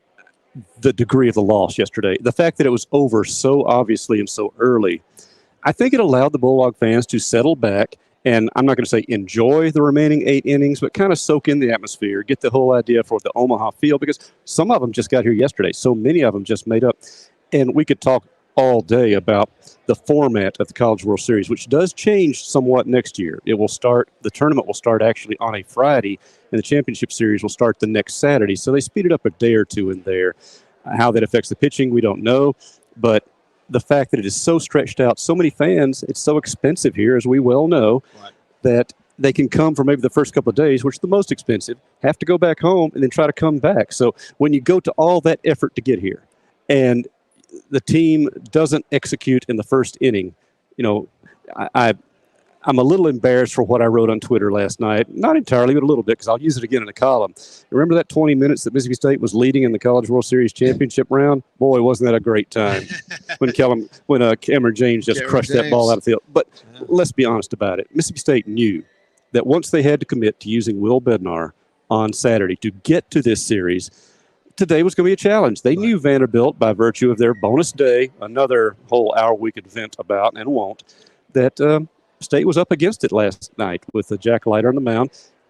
the degree of the loss yesterday. The fact that it was over so obviously and so early, I think it allowed the Bulldog fans to settle back and I'm not going to say enjoy the remaining 8 innings, but kind of soak in the atmosphere, get the whole idea for the Omaha feel, because some of them just got here yesterday. So many of them just made up. And we could talk all day about the format of the College World Series, which does change somewhat next year. The tournament will start actually on a Friday, and the championship series will start the next Saturday. So they speeded up a day or two in there. How that affects the pitching, we don't know. But the fact that it is so stretched out, so many fans, it's so expensive here, as we well know, that they can come for maybe the first couple of days, which is the most expensive, have to go back home and then try to come back. So when you go to all that effort to get here and the team doesn't execute in the first inning, I'm a little embarrassed for what I wrote on Twitter last night. Not entirely, but a little bit, because I'll use it again in a column. Remember that 20 minutes that Mississippi State was leading in the College World Series championship round? Boy, wasn't that a great time when Cameron James just crushed that ball out of the field. But let's be honest about it. Mississippi State knew that once they had to commit to using Will Bednar on Saturday to get to this series, today was going to be a challenge. They knew Vanderbilt, by virtue of their bonus day, another whole hour we could vent about and won't, that State was up against it last night with Jack Leiter on the mound.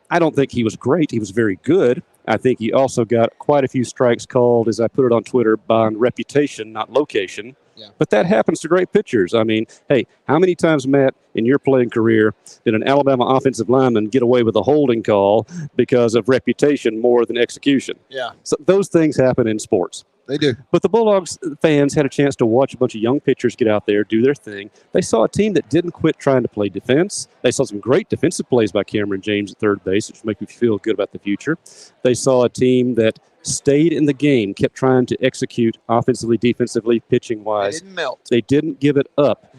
I don't think he was great. He was very good. I think he also got quite a few strikes called, as I put it on Twitter, on reputation, not location. Yeah. But that happens to great pitchers. I mean, hey, how many times, Matt, in your playing career, did an Alabama offensive lineman get away with a holding call because of reputation more than execution? Yeah. So those things happen in sports. They do. But the Bulldogs fans had a chance to watch a bunch of young pitchers get out there, do their thing. They saw a team that didn't quit trying to play defense. They saw some great defensive plays by Cameron James at third base, which make me feel good about the future. They saw a team that stayed in the game, kept trying to execute offensively, defensively, pitching-wise. They didn't melt. They didn't give it up.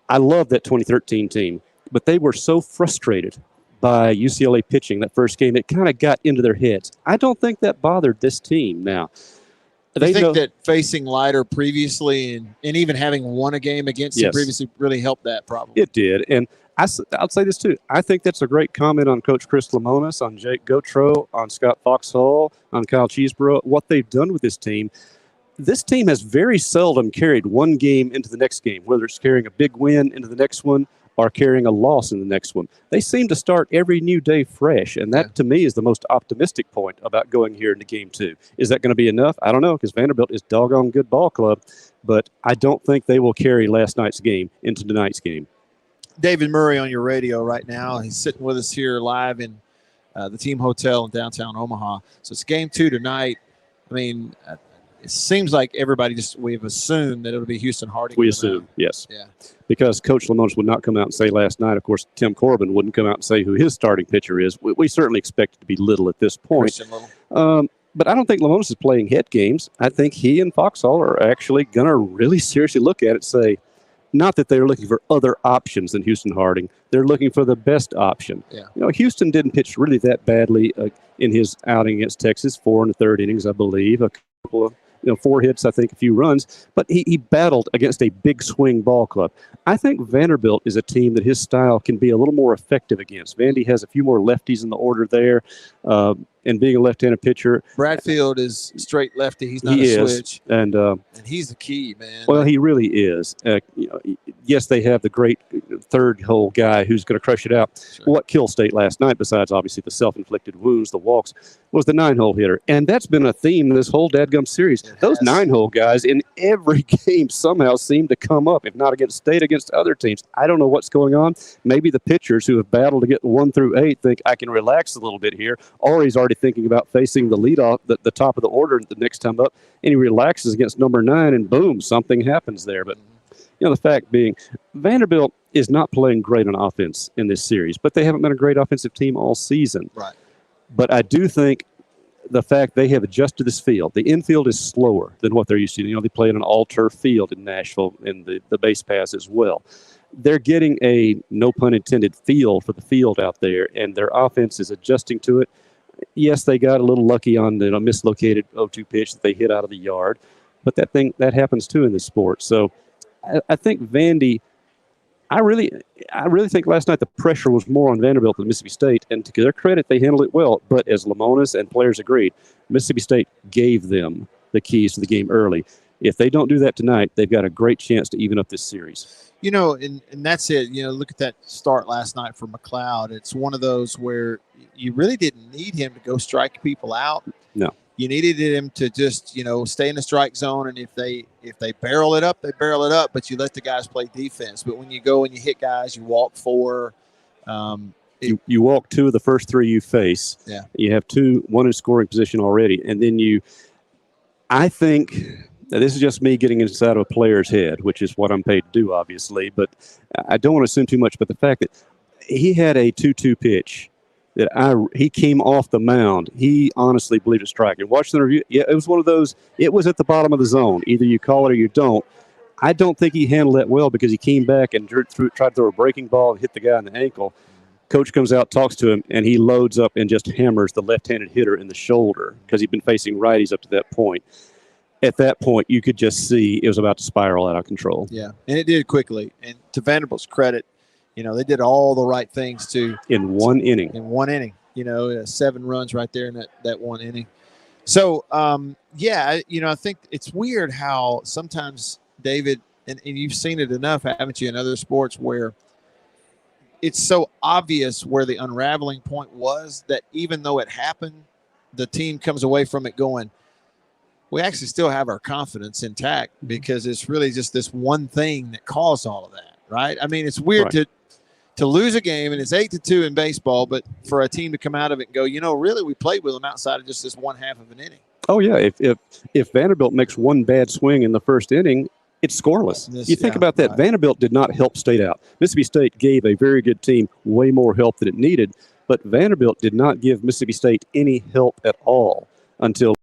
I love that 2013 team, but they were so frustrated by UCLA pitching that first game, it kind of got into their heads. I don't think that bothered this team now. Do you think that facing Leiter previously and even having won a game against him previously really helped that problem? It did. And I'll say this too. I think that's a great comment on Coach Chris Lamonis, on Jake Gautreau, on Scott Foxhall, on Kyle Cheeseborough, what they've done with this team. This team has very seldom carried one game into the next game, whether it's carrying a big win into the next one or carrying a loss in the next one. They seem to start every new day fresh, and that to me is the most optimistic point about going here into Game 2. Is that going to be enough? I don't know, because Vanderbilt is doggone good ball club, but I don't think they will carry last night's game into tonight's game. David Murray on your radio right now. He's sitting with us here live in the team hotel in downtown Omaha. So it's Game 2 tonight. I mean, it seems like we've assumed that it'll be Houston Harding. We assume, yes. Yeah. Because Coach Lamonis would not come out and say last night, of course, Tim Corbin wouldn't come out and say who his starting pitcher is. We certainly expect it to be Little at this point. But I don't think Lamonis is playing head games. I think he and Foxhall are actually going to really seriously look at it and say, not that they're looking for other options than Houston Harding. They're looking for the best option. Yeah. Houston didn't pitch really that badly in his outing against Texas, 4 in the third innings, I believe, a couple of 4 hits, I think, a few runs. But he battled against a big swing ball club. I think Vanderbilt is a team that his style can be a little more effective against. Vandy has a few more lefties in the order there. And being a left-handed pitcher. Bradfield is straight lefty. He's not a switch. And he's the key, man. Well, he really is. Yes, they have the great third-hole guy who's going to crush it out. Sure. What killed State last night, besides obviously the self-inflicted wounds, the walks, was the 9-hole hitter. And that's been a theme this whole dadgum series. Those 9-hole guys in every game somehow seem to come up, if not against State, against other teams. I don't know what's going on. Maybe the pitchers who have battled to get 1 through 8 think I can relax a little bit here, or he's already thinking about facing the leadoff, the top of the order the next time up, and he relaxes against number 9, and boom, something happens there. But the fact being, Vanderbilt is not playing great on offense in this series, but they haven't been a great offensive team all season. Right. But I do think the fact they have adjusted this field. The infield is slower than what they're used to. They play in an all-turf field in Nashville, and the base pass as well. They're getting a, no pun intended, feel for the field out there, and their offense is adjusting to it. Yes, they got a little lucky on the mislocated 0-2 pitch that they hit out of the yard, but that happens too in this sport. So I think Vandy, I really think last night the pressure was more on Vanderbilt than Mississippi State, and to their credit, they handled it well. But as Lamonis and players agreed, Mississippi State gave them the keys to the game early. If they don't do that tonight, they've got a great chance to even up this series. And that's it. Look at that start last night for McLeod. It's one of those where you really didn't need him to go strike people out. No. You needed him to just, stay in the strike zone, and if they barrel it up, they barrel it up, but you let the guys play defense. But when you go and you hit guys, you walk four. You walk two of the first three you face. Yeah. You have one in scoring position already, and then I think – now, this is just me getting inside of a player's head, which is what I'm paid to do, obviously. But I don't want to assume too much. But the fact that he had a 2-2 pitch that he came off the mound, he honestly believed it strike. And watching the review, yeah, it was one of those. It was at the bottom of the zone. Either you call it or you don't. I don't think he handled that well because he came back and tried to throw a breaking ball and hit the guy in the ankle. Coach comes out, talks to him, and he loads up and just hammers the left-handed hitter in the shoulder because he'd been facing righties up to that point. At that point, you could just see it was about to spiral out of control. Yeah, and it did quickly. And to Vanderbilt's credit, they did all the right things in one inning. 7 runs right there in that one inning. So, I think it's weird how sometimes, David, and you've seen it enough, haven't you, in other sports where it's so obvious where the unraveling point was that even though it happened, the team comes away from it going, we actually still have our confidence intact because it's really just this one thing that caused all of that, right? I mean, it's weird to lose a game, and it's 8-2 in baseball, but for a team to come out of it and go, really, we played with them outside of just this one half of an inning. Oh, yeah. If Vanderbilt makes one bad swing in the first inning, it's scoreless. You think about that. Right. Vanderbilt did not help State out. Mississippi State gave a very good team way more help than it needed, but Vanderbilt did not give Mississippi State any help at all until